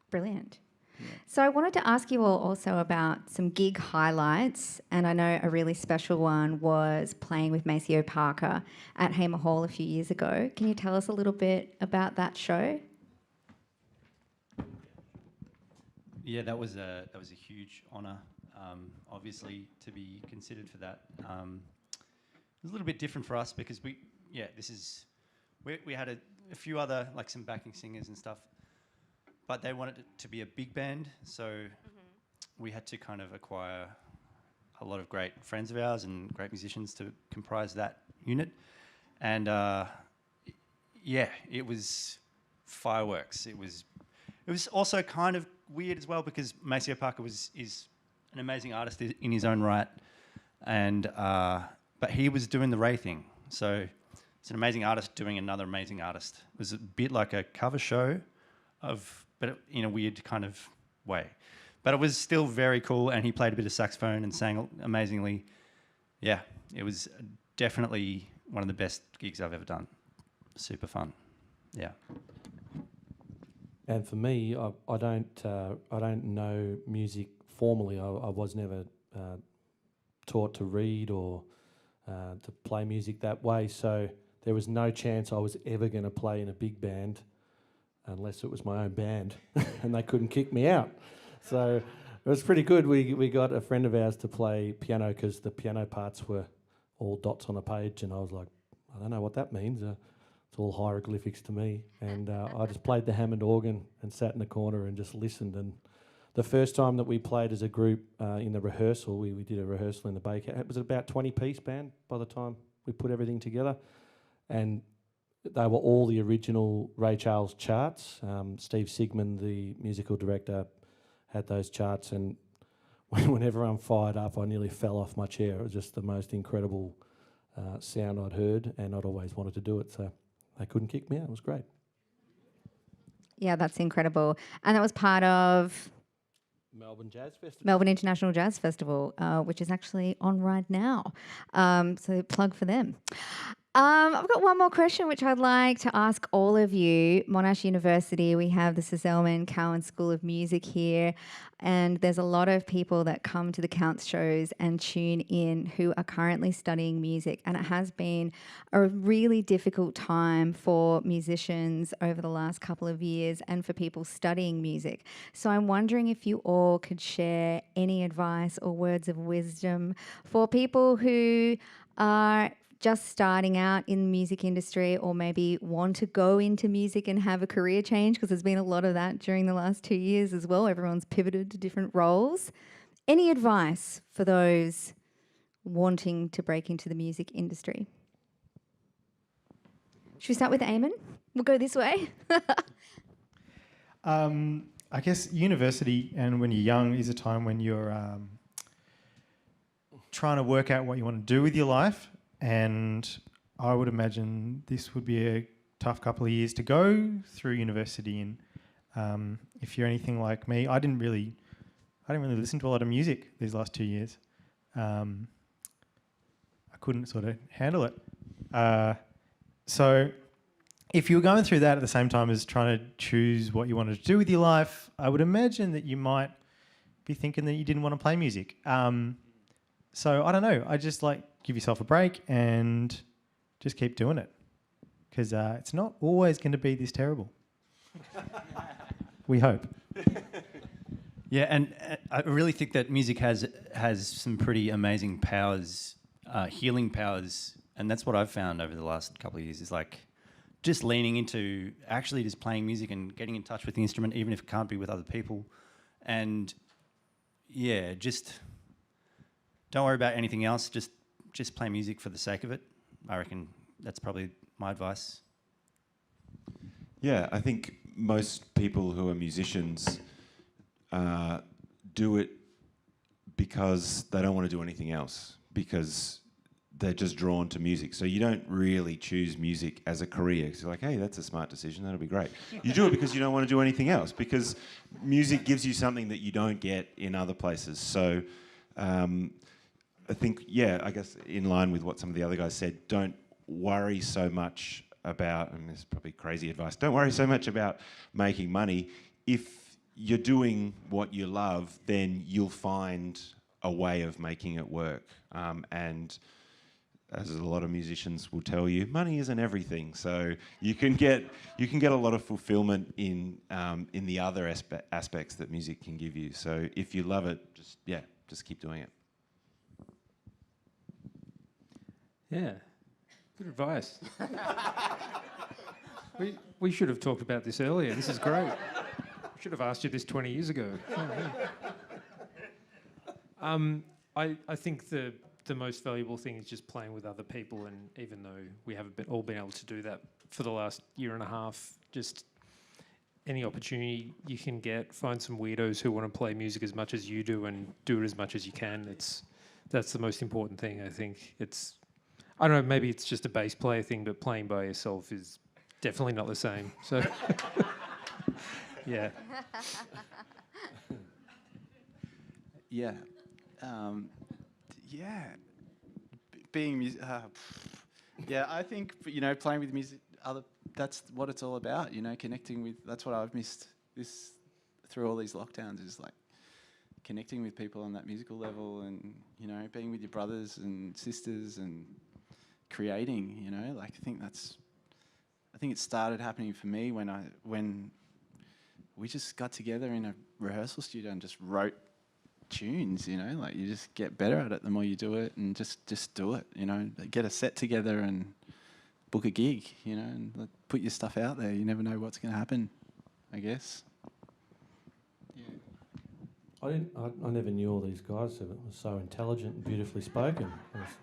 Brilliant. Yeah. So I wanted to ask you all also about some gig highlights, and I know a really special one was playing with Maceo Parker at Hamer Hall a few years ago. Can you tell us a little bit about that show? Yeah, that was a huge honour, obviously, to be considered for that. It was a little bit different for us because we had a few other, like some backing singers and stuff, but they wanted it to be a big band, so we had to kind of acquire a lot of great friends of ours and great musicians to comprise that unit. And it was fireworks. It was also kind of weird as well because Maceo Parker is an amazing artist in his own right, and but he was doing the Ray thing. So it's an amazing artist doing another amazing artist. It was a bit like a cover show, but in a weird kind of way. But it was still very cool, and he played a bit of saxophone and sang amazingly. yeah, it was definitely one of the best gigs I've ever done. Super fun. Yeah. And for me, I don't know music formally. I was never taught to read or to play music that way. So there was no chance I was ever going to play in a big band unless it was my own band, and they couldn't kick me out. So it was pretty good. We got a friend of ours to play piano because the piano parts were all dots on a page, and I was like, I don't know what that means. It's all hieroglyphics to me. And I just played the Hammond organ and sat in the corner and just listened. And the first time that we played as a group in the rehearsal, we did a rehearsal in the Baker. It was about 20-piece band by the time we put everything together. And they were all the original Ray Charles charts. Steve Sigmund, the musical director, had those charts. And when everyone fired up, I nearly fell off my chair. It was just the most incredible sound I'd heard, and I'd always wanted to do it. So they couldn't kick me out. It was great. Yeah, that's incredible. And that was part of Melbourne Jazz Festival. Melbourne International Jazz Festival, which is actually on right now. So plug for them. I've got one more question which I'd like to ask all of you. Monash University, we have the Sir Selman Cowan School of Music here, and there's a lot of people that come to the Counts shows and tune in who are currently studying music, and it has been a really difficult time for musicians over the last couple of years and for people studying music. So I'm wondering if you all could share any advice or words of wisdom for people who are just starting out in the music industry, or maybe want to go into music and have a career change, because there's been a lot of that during the last 2 years as well. Everyone's pivoted to different roles. Any advice for those wanting to break into the music industry? Should we start with Eamon? We'll go this way. I guess university and when you're young is a time when you're trying to work out what you want to do with your life. And I would imagine this would be a tough couple of years to go through university. And if you're anything like me, I didn't really listen to a lot of music these last 2 years. I couldn't sort of handle it. So if you were going through that at the same time as trying to choose what you wanted to do with your life, I would imagine that you might be thinking that you didn't want to play music. So I don't know. I just give yourself a break and just keep doing it, because it's not always going to be this terrible. We hope. Yeah, and I really think that music has some pretty amazing powers, healing powers, and that's what I've found over the last couple of years is just leaning into actually just playing music and getting in touch with the instrument, even if it can't be with other people. And yeah, just don't worry about anything else. Just play music for the sake of it. I reckon that's probably my advice. Yeah, I think most people who are musicians do it because they don't want to do anything else, because they're just drawn to music. So you don't really choose music as a career. It's like, hey, that's a smart decision. That'll be great. You do it because you don't want to do anything else, because music gives you something that you don't get in other places. So I think, I guess in line with what some of the other guys said, don't worry so much about, and this is probably crazy advice, don't worry so much about making money. If you're doing what you love, then you'll find a way of making it work. And as a lot of musicians will tell you, money isn't everything. So you can get a lot of fulfillment in the other aspects that music can give you. So if you love it, just keep doing it. Yeah, good advice. we should have talked about this earlier. This is great. We should have asked you this 20 years ago. I think the most valuable thing is just playing with other people, and even though we haven't all been able to do that for the last year and a half, just any opportunity you can get, find some weirdos who want to play music as much as you do and do it as much as you can. That's the most important thing, I think. I don't know, maybe it's just a bass player thing, but playing by yourself is definitely not the same. So, yeah. being yeah, I think playing with music, that's what it's all about. Connecting with. That's what I've missed through all these lockdowns is like connecting with people on that musical level, and being with your brothers and sisters and creating. Like I think it started happening for me when we just got together in a rehearsal studio and just wrote tunes. Like you just get better at it the more you do it, and just do it. Get a set together and book a gig. And put your stuff out there. You never know what's going to happen, I guess. I never knew all these guys. They were so intelligent and beautifully spoken.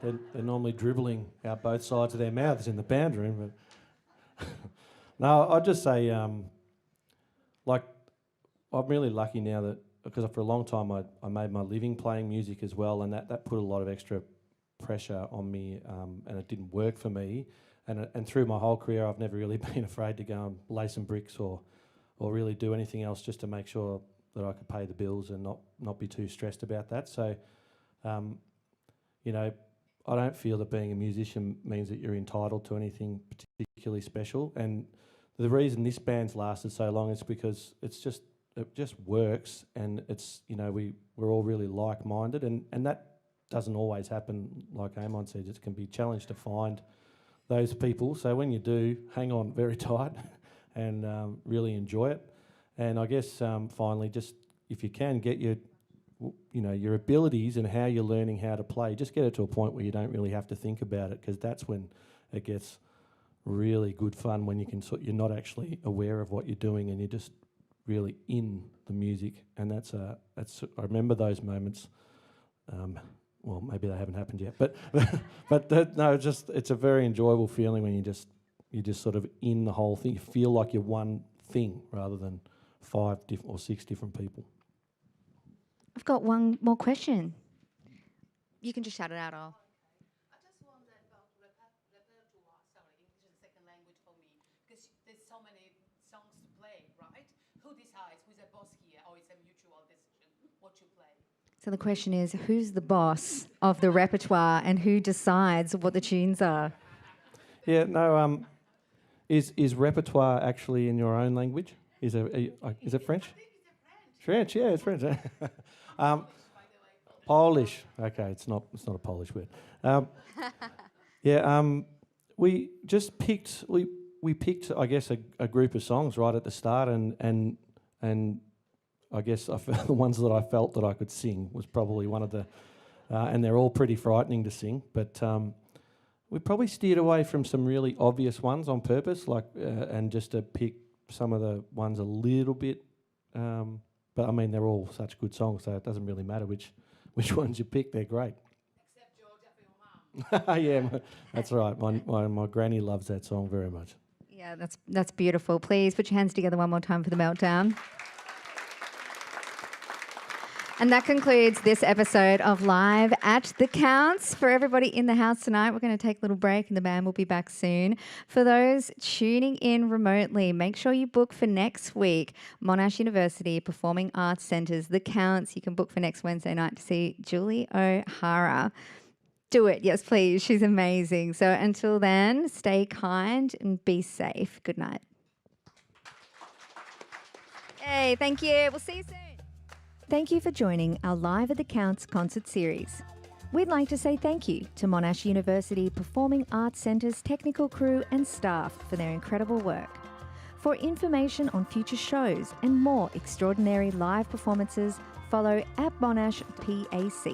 They're normally dribbling out both sides of their mouths in the band room. But no, I'd just say, like, I'm really lucky now that, because for a long time I made my living playing music as well, and that put a lot of extra pressure on me, and it didn't work for me. And through my whole career, I've never really been afraid to go and lay some bricks or really do anything else just to make sure that I could pay the bills and not be too stressed about that. So, I don't feel that being a musician means that you're entitled to anything particularly special. And the reason this band's lasted so long is because it just works, and it's we're all really like-minded, and that doesn't always happen. Like Amon said, it can be challenged to find those people. So when you do, hang on very tight and really enjoy it. And I guess finally, just if you can get your abilities and how you're learning how to play, just get it to a point where you don't really have to think about it, because that's when it gets really good fun, when you're not actually aware of what you're doing and you're just really in the music. And that's I remember those moments. Well, maybe they haven't happened yet, but no, it's a very enjoyable feeling when you're just sort of in the whole thing. You feel like you're one thing rather than 5 or 6 different people. I've got one more question. You can just shout it out. I just wonder about repertoire. Sorry, English is a second language for me, because there's so many songs to play, right? Who decides who's a boss here, or it's a mutual decision what you play? So the question is, who's the boss of the repertoire and who decides what the tunes are? Yeah, no. Is repertoire actually in your own language? Is it French? I think it's French. French, yeah, it's French. Polish. Okay, it's not a Polish word. We just picked. We picked, I guess, a group of songs right at the start, and I guess the ones that I felt that I could sing was probably one of the, and they're all pretty frightening to sing, but we probably steered away from some really obvious ones on purpose, and just to pick some of the ones a little bit, but I mean, they're all such good songs, so it doesn't really matter which ones you pick, they're great. Except Georgia for your mom. Yeah, that's right. My granny loves that song very much. Yeah, that's beautiful. Please put your hands together one more time for the Meltdown. And that concludes this episode of Live at the Counts. For everybody in the house tonight, we're going to take a little break and the band will be back soon. For those tuning in remotely, make sure you book for next week. Monash University Performing Arts Centre's The Counts. You can book for next Wednesday night to see Julie O'Hara. Do it. Yes, please. She's amazing. So until then, stay kind and be safe. Good night. Hey, thank you. We'll see you soon. Thank you for joining our Live at the Counts concert series. We'd like to say thank you to Monash University Performing Arts Centre's technical crew and staff for their incredible work. For information on future shows and more extraordinary live performances, follow @Monash PAC.